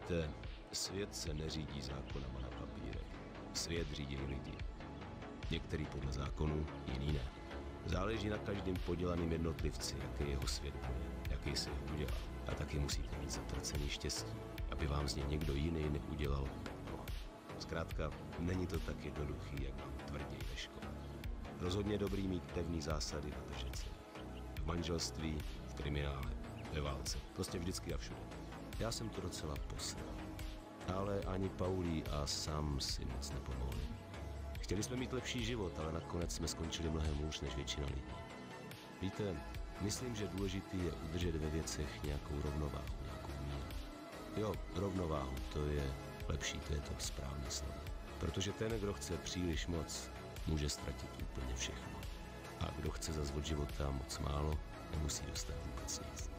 Víte, svět se neřídí zákonama na papírech. Svět řídí lidi. Některý podle zákonů, jiný ne. Záleží na každém podělaným jednotlivci, jaký jeho svět bude, jaký si ho udělá. A taky musíte mít zatracený štěstí, aby vám z něj někdo jiný neudělal peklo. Zkrátka, není to tak jednoduchý, jak vám tvrdí ve škole. Rozhodně dobrý mít pevný zásady a držet se. V manželství, v kriminále, ve válce, prostě vždycky a všude. Já jsem to docela posral. Ale ani Paulí a Sam si moc nepomohli. Chtěli jsme mít lepší život, ale nakonec jsme skončili mnohem hůř než většina lidí. Víte, myslím, že důležitý je udržet ve věcech nějakou rovnováhu, nějakou míru. Jo, rovnováhu, to je lepší, to je to správné slovo. Protože ten, kdo chce příliš moc, může ztratit úplně všechno. A kdo chce zas od života moc málo, nemusí dostat vůbec nic.